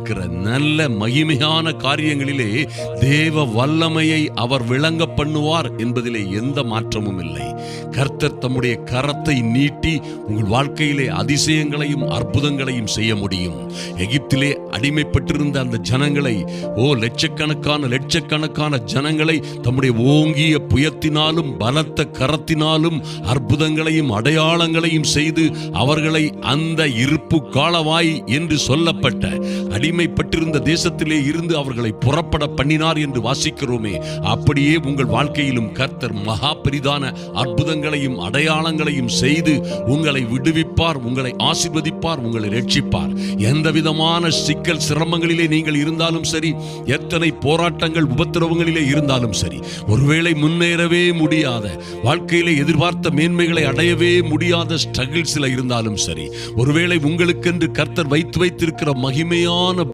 இருக்கிற நல்ல மகிமையான காரியங்களிலே தேவ வல்லமையை அவர் விளங்க பண்ணுவார் என்பதிலே எந்த மாற்றமும் இல்லை. கர்த்தர் தம்முடைய கரத்தை நீட்டி உங்கள் வாழ்க்கையிலே அதிசயங்களையும் அற்புதங்களையும் செய்ய முடியும். எகிப்திலே அடிமைப்பட்டிருந்த அந்த ஜனங்களை, லட்சக்கணக்கான ஜனங்களை தம்முடைய ஓங்கிய புயத்தினாலும் பலத்த கரத்தினாலும் அற்புதங்களையும் அடையாளங்களையும் செய்து அவர்களை அந்த இருப்பு காலவாய் என்று சொல்லப்பட்ட அடிமைப்பட்டிருந்த தேசத்திலே இருந்து அவர்களை புறப்பட பண்ணினார் என்று வாசிக்கிறோமே. அப்படியே உங்கள் வாழ்க்கையிலும் கர்த்தர் மகா பெரிதான அற்புதங்களையும் அடையாளங்களையும் செய்து உங்களை விடுவிப்பார், உங்களை ஆசீர்வதிப்பார், உங்களை ரட்சிப்பார். எந்த விதமான சிக்கல் சிரமங்களிலே நீங்கள் இருந்தாலும் சரி, எத்தனை போராட்டங்கள் உபத்திரவங்களிலே இருந்தாலும் சரி, ஒருவேளை முன்னேறவே முடியாத, வாழ்க்கையிலே எதிர்பார்த்த மேன்மைகளை அடையவே முடியாத ஸ்ட்ரகிள்ஸ்ல இருந்தாலும் சரி, ஒருவேளை உங்களுக்கென்று கர்த்தர் வைத்திருக்கிற மகிமையான